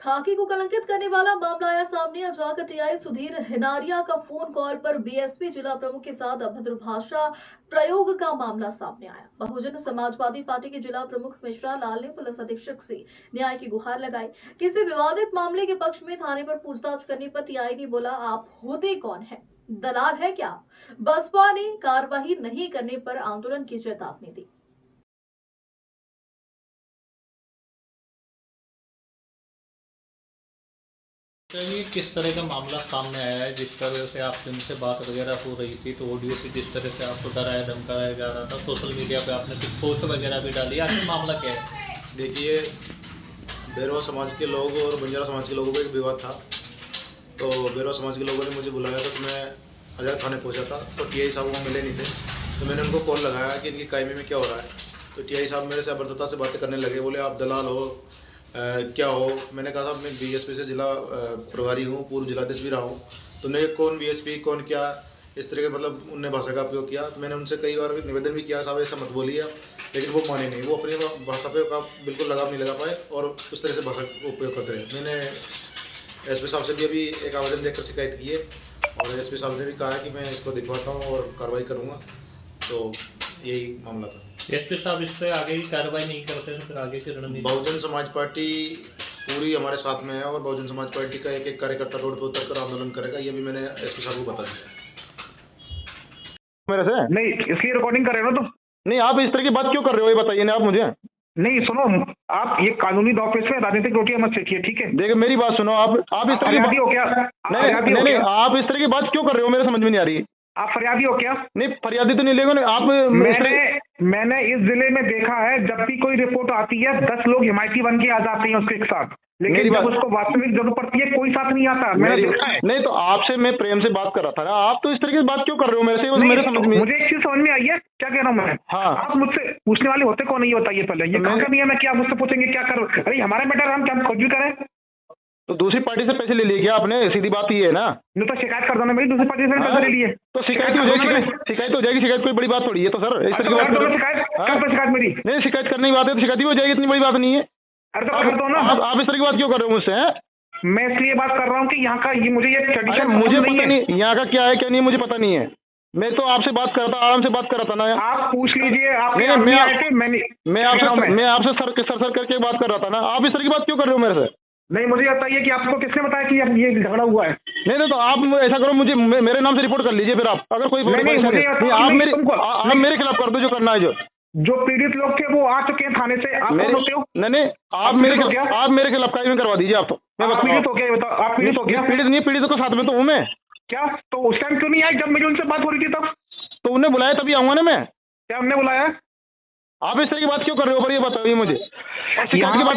खाकी को कलंकित करने वाला मामला आया सामने। अजाक टीआई सुधीर हिनारिया का फोन कॉल पर बीएसपी जिला प्रमुख के साथ अभद्र भाषा प्रयोग का मामला सामने आया। बहुजन समाजवादी पार्टी के जिला प्रमुख मिश्रा लाल ने पुलिस अधीक्षक से न्याय की गुहार लगाई। किसी विवादित मामले के पक्ष में थाने पर पूछताछ करने पर टीआई ने बोला, आप होते कौन है, दलाल है क्या। बसपा ने कार्रवाई नहीं करने पर आंदोलन की चेतावनी दी। ये किस तरह का मामला सामने आया है? जिस तरह से आप जिनसे बात वगैरह हो रही थी तो ऑडियो पे जिस तरह से आपको डराया धमकाया जा रहा था, सोशल मीडिया पे आपने कुछ पोस्ट वगैरह भी डाली, आखिर मामला क्या है? देखिए, भैरवा समाज के लोग और बंजारा समाज के लोगों का एक विवाद था। तो भैरवा समाज के लोगों ने मुझे बुलाया था, तो मैं अजय थाने पहुंचा था। तो टीआई साहब वहाँ मिले नहीं थे, तो मैंने उनको कॉल लगाया कि इनकी कायमे में क्या हो रहा है। तो टीआई साहब मेरे से अभद्रता से बातें करने लगे, बोले आप दलाल हो, क्या हो। मैंने कहा था मैं बीएसपी से जिला प्रभारी हूँ, पूर्व जिलाध्यक्ष भी रहा हूँ। तो उन्हें कौन बीएसपी कौन क्या, इस तरह के मतलब उनने भाषा का उपयोग किया। तो मैंने उनसे कई बार निवेदन भी किया, साहब ऐसा मत बोलिए, लेकिन वो माने नहीं। वो अपनी भाषा पे का बिल्कुल लगाम नहीं लगा पाए और उस तरह से भाषा का उपयोग करते रहे। मैंने एसपी साहब से भी अभी एक आवेदन देकर शिकायत की है और एसपी साहब ने भी कहा कि मैं इसको दिखवाता हूँ और कार्रवाई करूँगा। तो यही मामला था। एसपी साहब इस पर आगे की कार्रवाई नहीं करते तो फिर आगे की रणनीति? बहुजन समाज पार्टी पूरी हमारे साथ में है और बहुजन समाज पार्टी का एक एक कार्यकर्ता रोड पर उतर कर आंदोलन करेगा। ये भी मैंने एसपी साहब को बता दिया। मेरे से नहीं, इसकी रिकॉर्डिंग कर रहे हो तो नहीं, आप इस तरह की बात क्यों कर रहे हो, ये बताइए ना आप मुझे। नहीं। सुनो, आप ये कानूनी दौर में राजनीतिक रोटियां मत सेकिए, ठीक है? देखिए मेरी बात सुनो, आप इस तरह की फरियादी हो क्या? नहीं, आप इस तरह की बात क्यों कर रहे हो, मेरे समझ में नहीं आ रही। आप फरियादी हो क्या? नहीं, फरियादी तो नहीं लेगा। आप मैंने इस जिले में देखा है, जब भी कोई रिपोर्ट आती है 10 लोग हिमायती बन के आ जाते हैं उसके साथ, लेकिन जब उसको वास्तविक जरूरत पड़ती है कोई साथ नहीं आता। मैंने देखा है। नहीं, तो आपसे मैं प्रेम से बात कर रहा था ना, आप तो इस तरह की बात क्यों कर रहे हो मेरे से, मेरे समझ में। मुझे एक चीज समझ में आई है, क्या कह रहा हूँ मैं। हाँ। आप मुझसे पूछने वाले होते कौन है ये बताइए पहले। ये काम का नहीं है, मैं क्या मुझसे पूछेंगे क्या करूँ? अरे हमारा मैटर, हम क्या खुद भी करें? तो दूसरी पार्टी से पैसे ले लिए क्या आपने? सीधी बात ये है ना। नहीं तो शिकायत कर दो ना मेरी, दूसरी पार्टी से पैसे ले लिए तो शिकायत हो जाएगी। शिकायत कोई बड़ी बात थोड़ी है। तो सर इस तरह की बात करो। शिकायत मेरी नहीं, शिकायत करने की बात है तो शिकायत ही हो जाएगी, इतनी बड़ी बात नहीं है। अरे तो कर दो ना। आप इस तरह की बात क्यों कर रहे हो मुझसे? मैं इसलिए बात कर रहा हूँ कि यहाँ का ये मुझे ये ट्रेडिशन मुझे पता नहीं यहाँ का क्या है क्या नहीं, मुझे पता नहीं है। मैं तो आपसे बात कर रहा था, आराम से बात कर रहा था ना। आप पूछ लीजिए। आप मैं आपसे सर करके बात कर रहा था ना। आप इस तरह की बात क्यों कर रहे हो मेरे से? नहीं, मुझे बताइए कि आपको किसने बताया कि अब ये झगड़ा हुआ है? नहीं, तो आप ऐसा करो, मुझे मेरे नाम से रिपोर्ट कर लीजिए फिर आप। अगर कोई आप मेरे खिलाफ कर दो जो करना है। जो पीड़ित लोग थे वो आ चुके हैं थाने से। आप कौन होते हो? नहीं, आप मेरे खिलाफ कायमी करवा दीजिए आप। तो आप पीड़ित हो क्या? बताओ, आप पीड़ित हो क्या? पीड़ित नहीं, पीड़ित को साथ में तो हूँ मैं। क्या? तो उस टाइम क्यों नहीं आए जब मेरी उनसे बात हो रही थी तब? तो उन्हें बुलाया तभी आऊंगा ना मैं। क्या उन्होंने बुलाया? आप इस तरह की बात क्यों कर रहे हो, पर ये बताइए मुझे। शिकायत की बात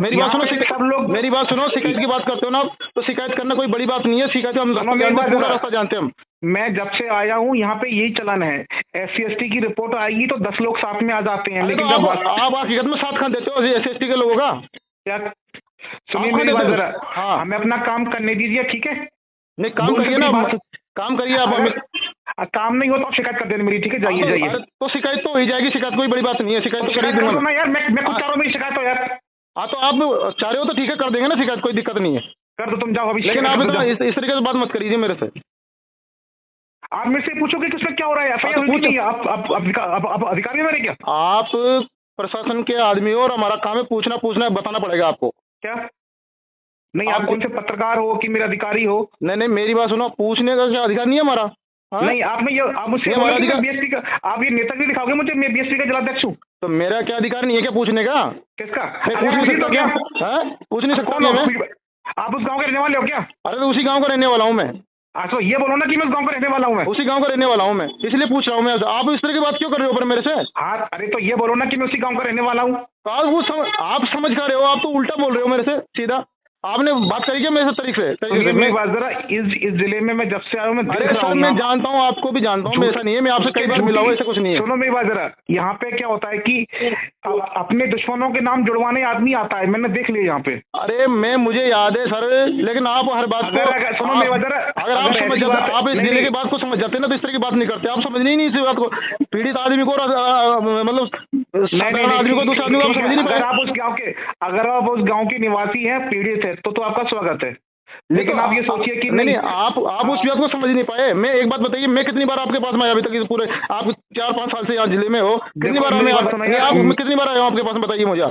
मेरी बात सुनो, सब लोग मेरी बात सुनो। शिकायत की बात करते हो ना, तो शिकायत करना कोई बड़ी बात नहीं है। शिकायत हम पूरा रास्ता जानते हैं। हम मैं जब से आया हूँ यहाँ पे यही चलन है, SC/ST की रिपोर्ट आएगी तो 10 लोग साथ में आ जाते हैं। लेकिन जब आप हकीकत में साथ खान देते हो SC/ST के लोगों का। क्या? सुनिए मेरी बात जरा। हाँ, हमें अपना काम करने दीजिए, ठीक है? नहीं, काम करिए ना, काम करिए आप। काम नहीं हो तो शिकायत कर देना मेरी, ठीक है? जाइए। तो शिकायत तो हो ही जाएगी। शिकायत कोई बड़ी बात नहीं है। शिकायत तो कर दूंगा ना यार। मैं खुद चाह रहा हूँ मेरी शिकायत हो यार। हाँ, तो आप चाह रहे हो तो ठीक है, कर देंगे ना शिकायत, कोई दिक्कत नहीं है। कर दो, तुम जाओ अभी। लेकिन आप इस तरीके से बात मत करिए मेरे से। आप मेरे से पूछोगे कि उसमें क्या हो रहा है? FIR हुई नहीं? आप अधिकारी मेरे क्या? आप प्रशासन के आदमी हो और हमारा काम है पूछना बताना पड़ेगा आपको। क्या? नहीं, आप कौन से पत्रकार हो कि मेरे अधिकारी हो? नहीं, मेरी बात सुनो, पूछने का क्या अधिकार नहीं है हमारा? नहीं, आप मुझसे BSP का, आप ये नेतागिरी दिखाओगे मुझे? मैं BSP का जिलाध्यक्ष हूँ। तो मेरा क्या अधिकार नहीं है क्या पूछने का? किसका? पूछ नहीं सकता क्या? पूछ नहीं सकता मैं? आप उस गांव के रहने वाले हो क्या? अरे तो उसी गांव का रहने वाला हूँ मैं। तो ये बोलो ना कि मैं उस गांव का रहने वाला हूँ। मैं उसी गांव का रहने वाला हूँ मैं, इसलिए पूछ रहा हूँ मैं। आप इस तरह की बात क्यों कर रहे हो पर मेरे से? हाँ, अरे तो ये बोलो ना कि मैं उसी गांव का रहने वाला हूँ। तो आप समझ कर रहे हो, आप तो उल्टा बोल रहे हो मेरे से सीधा। आपने बात करी क्या मेरे से तरीके से? मेरी बात जरा, इस जिले में मैं जब से आया हूँ मैं देख रहा हूँ। मैं जानता हूँ, आपको भी जानता हूँ, ऐसा नहीं है। मैं आपसे कई बार मिला हूँ, ऐसा कुछ नहीं है। सुनो मेरी बात जरा। यहाँ पे क्या होता है कि अपने दुश्मनों के नाम जुड़वाने आदमी आता है, मैंने देख लिया यहाँ पे। अरे मुझे याद है सर, लेकिन आप हर बात को सुनो मेरी बात जरा। अगर आप समझ जाते, आप इस जिले की बात को समझ जाते ना, तो इस तरह की बात नहीं करते। आप समझ नहीं इस बात को। पीड़ित आदमी को मतलब साधारण आदमी को दूसरे आदमी को आप समझ ही नहीं पाए। अगर आप उस गांव के निवासी हैं, पीड़ित है, तो आपका स्वागत है। लेकिन आप ये सोचिए कि नहीं, आप उस बात को समझ नहीं पाए। मैं एक बात बताइए, मैं कितनी बार आपके पास में आया अभी तक, इस पूरे आप 4-5 साल से यहाँ जिले में हो, कितनी बार मैं कितनी बार आया हूँ आपके पास में, बताइए मुझे।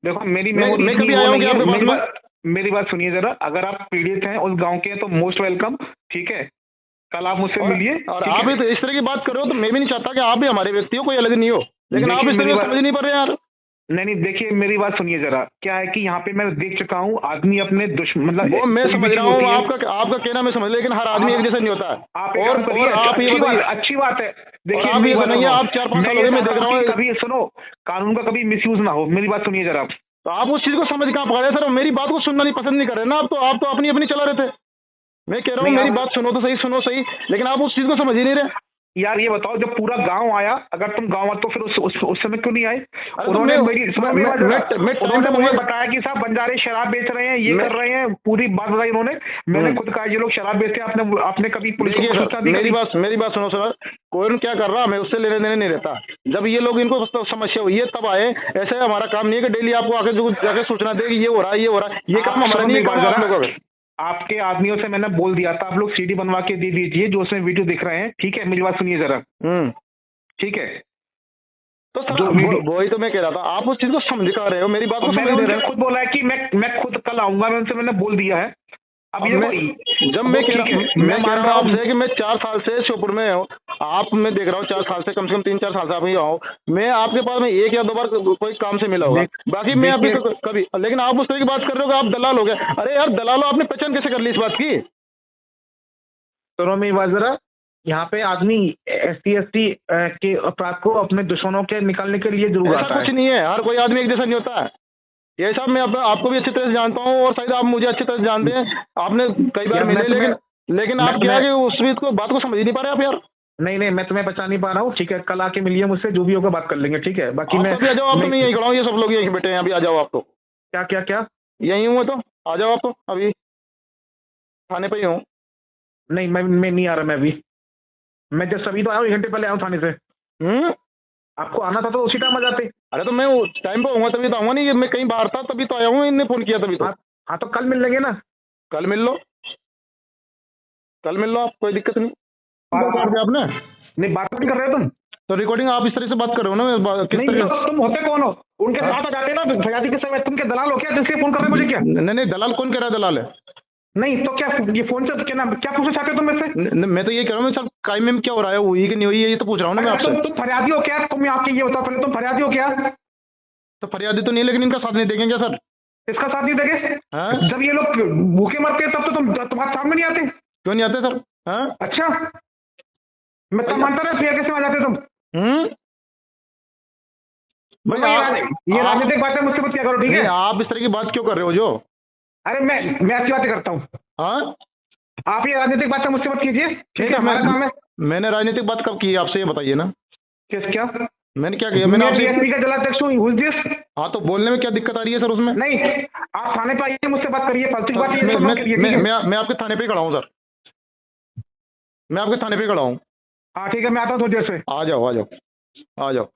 देखो मेरी मैं कभी आया हूँ आपके पास में? मेरी बात सुनिए जरा, अगर आप पीड़ित हैं उस गांव के तो मोस्ट वेलकम, ठीक है, कल आप मुझसे मिलिए। और आप इस तरह की बात कर रहे हो तो मैं भी नहीं चाहता कि आप भी हमारे व्यक्ति हो, कोई अलग नहीं हो, लेकिन आप इस तरह समझ नहीं पा रहे यार। नहीं, देखिए मेरी बात सुनिए जरा, क्या है कि यहाँ पे मैं देख चुका हूँ आदमी अपने दुश्मन, मतलब वो मैं समझ रहा हूँ, आपका कहना मैं समझ, लेकिन हर आदमी एक जैसा नहीं होता है। और आप ये बताइए, अच्छी बात है, देखिए आप ये बताइए, आप 4-5 साल हो गए मैं देख रहा हूँ, कभी सुनो, कानून का कभी मिसयूज ना हो, मेरी बात सुनिए जरा। तो आप उस चीज को समझ कहाँ पा रहे हैं सर? मेरी बात को सुनना नहीं पसंद नहीं कर रहे ना आप तो अपनी अपनी चला रहे थे। मैं कह रहा हूँ मेरी बात सुनो तो सही, लेकिन आप उस चीज को समझ ही नहीं रहे यार। ये बताओ, जब पूरा गांव आया, अगर तुम गांव तो फिर उस समय क्यों नहीं आए? उन्होंने मुझे बताया कि साहब बंजारे शराब बेच रहे हैं, ये कर रहे हैं, पूरी बात बताई उन्होंने। मैंने खुद कहा ये लोग शराब बेचते हैं, आपने कभी पुलिस को सूचना दी? मेरी बात सुनो सर, कोई क्या कर रहा, मैं उससे लेने देने नहीं रहता। जब ये लोग, इनको समस्या हुई है तब आए। ऐसे हमारा काम नहीं है कि डेली आपको आके जाके सूचना दे कि ये हो रहा है, ये काम हमारा नहीं है। आपके आदमियों से मैंने बोल दिया था, आप लोग सीडी बनवा के दे दीजिए जो उसमें वीडियो दिख रहे हैं, ठीक है? मेरी बात सुनिए जरा, ठीक है? तो सर वही तो मैं कह रहा था, आप उस चीज को समझ कर रहे हो, मेरी बात को समझ नहीं रहे। खुद बोला है कि मैं खुद कल आऊंगा, मैंने बोल दिया है। अब ये जब मैं कह रहा हूँ आपसे कि मैं 4 साल से श्योपुर में हूँ, मैं देख रहा हूँ 4 साल से, कम से कम 3-4 साल से आप ही आओ, मैं आपके पास में 1 या 2 बार कोई काम से मिला होगा, बाकी मैं अभी कभी। लेकिन आप उस तरह की बात कर रहे हो कि आप दलाल हो गए। अरे यार दलाल हो, आपने पहचान कैसे कर ली इस बात की? तो मेरी बात जरा, यहाँ पे आदमी SC/ST के अपराध को अपने दुश्मनों के निकालने के लिए जरूर आता है। कुछ नहीं है, हर कोई आदमी एक जैसा नहीं होता है। ये साहब मैं आपको भी अच्छी तरह से जानता हूँ, और शायद आप मुझे अच्छी तरह से जानते हैं, आपने कई बार मिले, लेकिन आप क्या कि उस बात को समझ ही नहीं पा रहे आप यार। नहीं, मैं तुम्हें पहचान नहीं पा रहा हूँ, ठीक है? कल आके मिलिए मुझसे, जो भी होगा बात कर लेंगे, ठीक है? बाकी मैं आ जाओ, आप तो मैं यहीं खड़ा हूँ, ये सब लोग यहीं बैठे हैं, अभी आ जाओ आप। तो क्या यहीं हूँ, तो आ जाओ आप, तो अभी थाने पे ही हूँ। नहीं, मैं नहीं आ रहा, मैं जस्ट अभी तो आया हूँ, 1 घंटे पहले आया हूँ थाने से। आपको आना था तो उसी टाइम आ जाते। अरे तो मैं टाइम पे होऊंगा तभी तो आऊंगा, नहीं मैं कहीं बाहर था तभी तो आया हूँ, इनने फोन किया तभी तो। हाँ तो कल मिल लेंगे ना? कल मिल लो आप, कोई दिक्कत नहीं। आपने नहीं, बात नहीं कर रहे हो तुम तो? रिकॉर्डिंग आप इस तरह से बात कर रहे हो ना, तुम होते कौन हो? उनके साथ आ जाते ना फरियादी के समय, तुम क्या दलाल हो क्या जिसके फोन कर रहे हो मुझे? क्या नहीं, दलाल कौन कह रहा है दलाल है? नहीं तो क्या ये फोन से क्या पूछना चाहते हो तुम मुझसे? मैं तो ये कह रहा हूँ सर, काई में क्या हो रहा है, हुई कि नहीं हुई है, ये तो पूछ रहा हूँ ना मैं आपसे। तुम फरियादी हो क्या? तुम आपके ये होता पहले, तुम फरियादी हो क्या? तो फरियादी तो नहीं, लेकिन इनका साथ नहीं देंगे क्या सर? इसका साथ नहीं देंगे? जब ये लोग भूखे मरते हैं तब तो तुम तुम्हारे सामने नहीं आते? क्यों नहीं आते सर? अच्छा, मैं तो मानता रहा, कैसे आ जाते तुम? ये राजनीतिक बातें मुझसे मत किया करो, ठीक है? आप इस तरह की बात क्यों कर रहे हो जो? अरे मैं अच्छी बातें करता हूँ। आप ये राजनीतिक बातें मुझसे मत कीजिए, ठीक है? हमारा काम है। मैंने राजनीतिक बात कब की है आपसे, ये बताइए ना। क्या मैंने क्या किया? मैं BSP का जिलाध्यक्ष हूँ। हाँ तो बोलने में क्या दिक्कत आ रही है सर उसमें? नहीं, आप थाने पे आइए, मुझसे बात करिए, फालतू बात मैं आपके थाने पे खड़ा हूँ सर, मैं आपके थाने पे खड़ा हूँ। हाँ ठीक है, मैं आता हूँ थोड़ी देर से। आ जाओ।